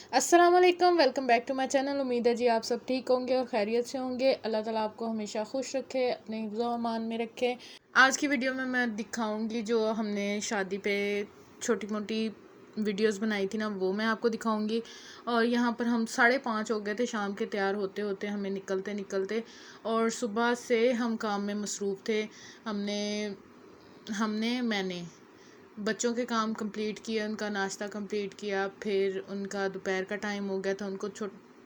अस्सलाम वालेकुम, welcome back to my channel. उम्मीद है जी आप सब ठीक होंगे और खैरियत से होंगे। अल्लाह ताला आपको हमेशा खुश रखे, अपने हिफ्ज़ व अमान में रखे। आज की वीडियो में मैं दिखाऊंगी जो हमने शादी पे छोटी मोटी वीडियोस बनाई थी ना, वो मैं आपको दिखाऊंगी। और यहाँ पर हम 5:30 हो गए थे शाम के, तैयार होते होते हमें निकलते निकलते। और सुबह से हम काम में मसरूफ़ थे। हमने हमने मैंने बच्चों के काम कंप्लीट किए, उनका नाश्ता कंप्लीट किया, फिर उनका दोपहर का टाइम हो गया था, उनको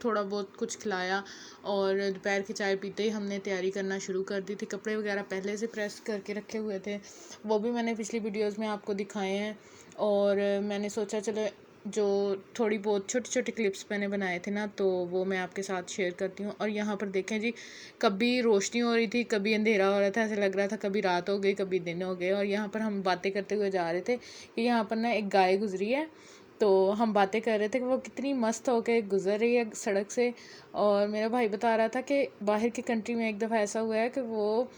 थोड़ा बहुत कुछ खिलाया। और दोपहर की चाय पीते ही हमने तैयारी करना शुरू कर दी थी। कपड़े वगैरह पहले से प्रेस करके रखे हुए थे, वो भी मैंने पिछली वीडियोस में आपको दिखाए हैं। और मैंने सोचा चलो जो थोड़ी बहुत छोटी छोटी क्लिप्स मैंने बनाए थे ना, तो वो मैं आपके साथ शेयर करती हूँ। और यहाँ पर देखें जी, कभी रोशनी हो रही थी, कभी अंधेरा हो रहा था, ऐसे लग रहा था कभी रात हो गई कभी दिन हो गए। और यहाँ पर हम बातें करते हुए जा रहे थे कि यहाँ पर ना एक गाय गुजरी है, तो हम बातें कर रहे थे कि वो कितनी मस्त होके गुजर रही है सड़क से। और मेरा भाई बता रहा था कि बाहर की कंट्री में एक दफ़ा ऐसा हुआ है कि वो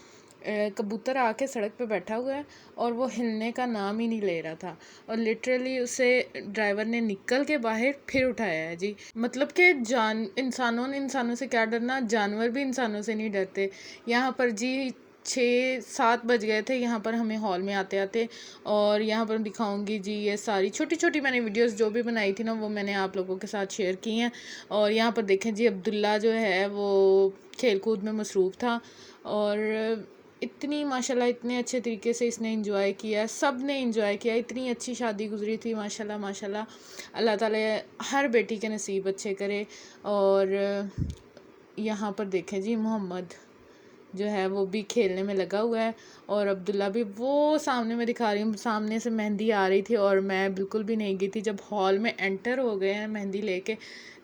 कबूतर आके सड़क पे बैठा हुआ है और वो हिलने का नाम ही नहीं ले रहा था। और लिटरली उसे ड्राइवर ने निकल के बाहर फिर उठाया है जी। मतलब कि जान इंसानों ने इंसानों से क्या डरना, जानवर भी इंसानों से नहीं डरते। यहाँ पर जी 6-7 बज गए थे यहाँ पर हमें हॉल में आते आते। और यहाँ पर दिखाऊंगी जी, ये सारी छोटी छोटी मैंने वीडियोस जो भी बनाई थी ना, वो मैंने आप लोगों के साथ शेयर की हैं। और यहाँ पर देखें जी, अब्दुल्ला जो है वो खेल कूद में मसरूफ़ था। और इतनी माशाल्लाह इतने अच्छे तरीके से इसने एंजॉय किया, सब ने एंजॉय किया। इतनी अच्छी शादी गुजरी थी माशाल्लाह माशाल्लाह। अल्लाह ताला हर बेटी के नसीब अच्छे करे। और यहाँ पर देखें जी, मोहम्मद जो है वो भी खेलने में लगा हुआ है। और अब्दुल्ला भी, वो सामने मैं दिखा रही हूँ, सामने से मेहंदी आ रही थी और मैं बिल्कुल भी नहीं गई थी। जब हॉल में एंटर हो गए हैं मेहंदी लेके,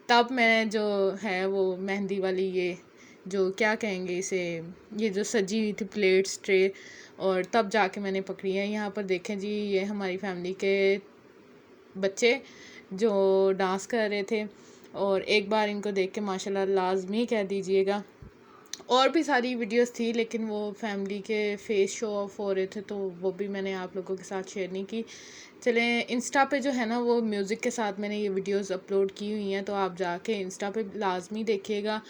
तब मैं जो है वो मेहंदी वाली, ये जो क्या कहेंगे इसे, ये जो सजी हुई थी प्लेट्स ट्रे, और तब जाके मैंने पकड़ी है। यहाँ पर देखें जी, ये हमारी फैमिली के बच्चे जो डांस कर रहे थे। और एक बार इनको देख के माशाल्लाह लाजमी कह दीजिएगा। और भी सारी वीडियोस थी, लेकिन वो फैमिली के फेस शो ऑफ हो रहे थे, तो वो भी मैंने आप लोगों के साथ शेयर नहीं की। चलें, इंस्टा पे जो है ना, वो म्यूज़िक के साथ मैंने ये वीडियोस अपलोड की हुई हैं, तो आप जाके इंस्टा पे लाजमी देखिएगा।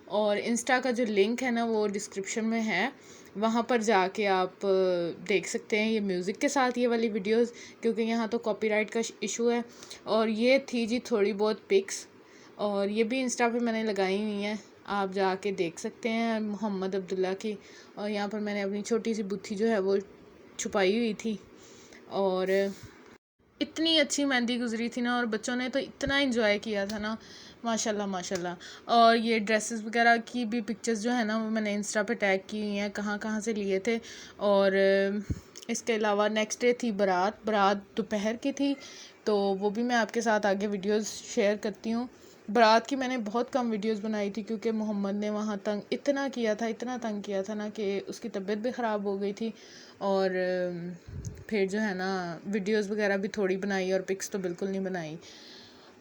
और इंस्टा का जो लिंक है ना, वो डिस्क्रिप्शन में है, वहाँ पर जाके आप देख सकते हैं ये म्यूज़िक के साथ ये वाली वीडियोस, क्योंकि यहाँ तो कॉपीराइट का इशू है। और ये थी जी थोड़ी बहुत पिक्स, और ये भी इंस्टा पे मैंने लगाई हुई हैं, आप जाके देख सकते हैं मोहम्मद अब्दुल्ला की। और यहाँ पर मैंने अपनी छोटी सी बुत्थी जो है वो छुपाई हुई थी। और इतनी अच्छी मेहंदी गुजरी थी ना, और बच्चों ने तो इतना एंजॉय किया था ना, माशाल्लाह माशाल्लाह। और ये ड्रेसेस वगैरह की भी पिक्चर्स जो है ना, वो मैंने इंस्टा पे टैग की हुई हैं, कहाँ कहाँ से लिए थे। और इसके अलावा नेक्स्ट डे थी बारात। बारात दोपहर की थी, तो वो भी मैं आपके साथ आगे वीडियोस शेयर करती हूँ। बारात की मैंने बहुत कम वीडियोस बनाई थी, क्योंकि मोहम्मद ने वहाँ तंग इतना किया था, इतना तंग किया था ना, कि उसकी तबीयत भी ख़राब हो गई थी। और फिर जो है ना, वीडियोस वगैरह भी थोड़ी बनाई और पिक्स तो बिल्कुल नहीं बनाई।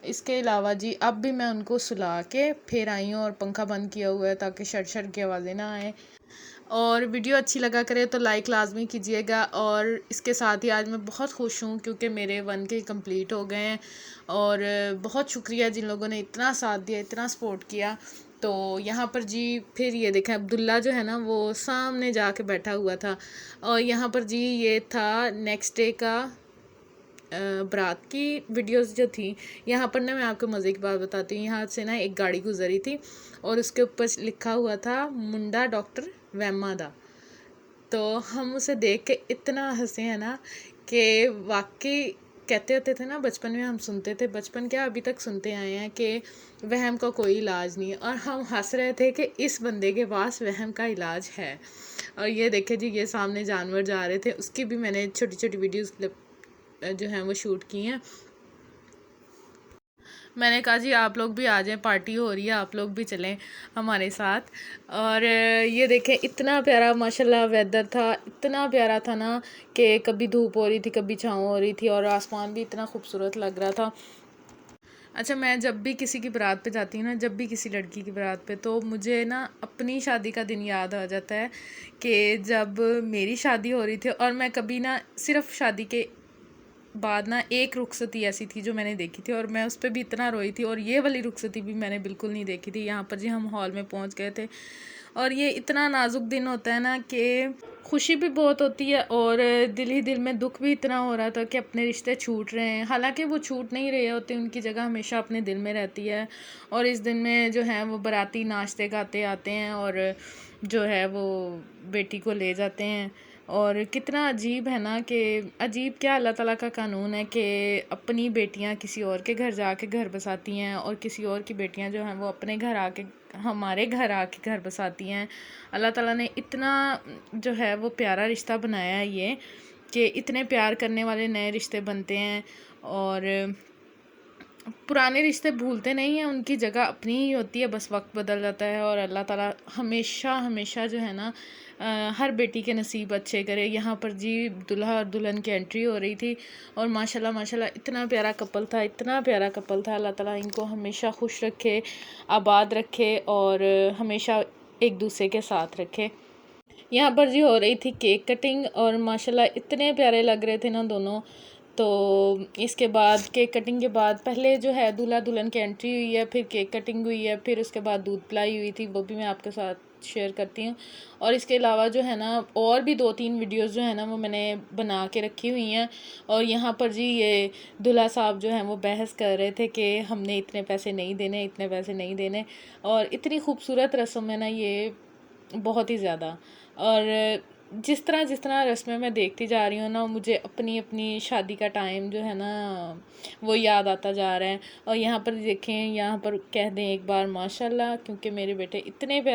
इसके अलावा जी, अब भी मैं उनको सुला के फिर आई हूँ और पंखा बंद किया हुआ है ताकि शर की आवाज़ें ना आए। और वीडियो अच्छी लगा करे तो लाइक लाजमी कीजिएगा। और इसके साथ ही आज मैं बहुत खुश हूँ, क्योंकि मेरे 1K कंप्लीट हो गए हैं। और बहुत शुक्रिया जिन लोगों ने इतना साथ दिया, इतना सपोर्ट किया। तो यहाँ पर जी फिर ये देखें, अब्दुल्ला जो है ना वो सामने जाके बैठा हुआ था। और यहाँ पर जी ये था नेक्स्ट डे का बारात की वीडियोस जो थी। यहाँ पर ना मैं आपको मज़े की बात बताती हूँ, यहाँ से ना एक गाड़ी गुजरी थी और उसके ऊपर लिखा हुआ था मुंडा डॉक्टर वैमा दा। तो हम उसे देख के इतना हंसे हैं ना, कि वाकई कहते होते थे ना बचपन में, हम सुनते थे, बचपन क्या अभी तक सुनते आए हैं कि वहम का कोई इलाज नहीं है, और हम हंस रहे थे कि इस बंदे के पास वहम का इलाज है। और ये देखे जी, ये सामने जानवर जा रहे थे, उसकी भी मैंने छोटी छोटी वीडियोस जो हैं वो शूट की हैं। मैंने कहा जी आप लोग भी आ जाएं, पार्टी हो रही है, आप लोग भी चलें हमारे साथ। और ये देखें, इतना प्यारा माशाल्लाह वेदर था, इतना प्यारा था ना, कि कभी धूप हो रही थी कभी छाँव हो रही थी, और आसमान भी इतना खूबसूरत लग रहा था। अच्छा, मैं जब भी किसी की बारात पे जाती हूँ ना, जब भी किसी लड़की की बारात पे, तो मुझे ना अपनी शादी का दिन याद आ जाता है, कि जब मेरी शादी हो रही थी। और मैं कभी ना सिर्फ शादी के बाद ना एक रुखसती ऐसी थी जो मैंने देखी थी और मैं उस पर भी इतना रोई थी, और ये वाली रुखसती भी मैंने बिल्कुल नहीं देखी थी। यहाँ पर जी हम हॉल में पहुँच गए थे, और ये इतना नाजुक दिन होता है ना कि खुशी भी बहुत होती है और दिल ही दिल में दुख भी इतना हो रहा था कि अपने रिश्ते छूट रहे हैं। हालांकि वो छूट नहीं रहे होते, उनकी जगह हमेशा अपने दिल में रहती है। और इस दिन में जो है वो बाराती नाचते गाते आते हैं और जो है वो बेटी को ले जाते हैं। और कितना अजीब है ना, कि अजीब क्या, अल्लाह ताला का कानून है कि अपनी बेटियां किसी और के घर जाके घर बसाती हैं, और किसी और की बेटियां जो हैं वो अपने घर आके, हमारे घर आके घर बसाती हैं। अल्लाह ताला ने इतना जो है वो प्यारा रिश्ता बनाया है ये, कि इतने प्यार करने वाले नए रिश्ते बनते हैं। और पुराने रिश्ते भूलते नहीं हैं, उनकी जगह अपनी ही होती है, बस वक्त बदल जाता है। और अल्लाह ताला हमेशा हमेशा जो है ना हर बेटी के नसीब अच्छे करे। यहाँ पर जी दुल्हा और दुल्हन की एंट्री हो रही थी, और माशाल्लाह माशाल्लाह इतना प्यारा कपल था, इतना प्यारा कपल था। अल्लाह ताला इनको हमेशा खुश रखे, आबाद रखे, और हमेशा एक दूसरे के साथ रखे। यहाँ पर जी हो रही थी केक कटिंग, और माशाल्लाह इतने प्यारे लग रहे थे ना दोनों। तो इसके बाद केक कटिंग के बाद पहले जो है दूल्हा दुल्हन की एंट्री हुई है, फिर केक कटिंग हुई है, फिर उसके बाद दूध पिलाई हुई थी, वो भी मैं आपके साथ शेयर करती हूँ। और इसके अलावा जो है ना और भी 2-3 वीडियोस जो है ना वो मैंने बना के रखी हुई हैं। और यहाँ पर जी ये दूल्हा साहब जो हैं वो बहस कर रहे थे कि हमने इतने पैसे नहीं देने, इतने पैसे नहीं देने। और इतनी खूबसूरत रस्म है ना ये, बहुत ही ज़्यादा। और जिस तरह रस्में मैं देखती जा रही हूँ ना, मुझे अपनी अपनी शादी का टाइम जो है ना वो याद आता जा रहा है। और यहाँ पर देखें, यहाँ पर कह दें एक बार माशाल्लाह, क्योंकि मेरे बेटे इतने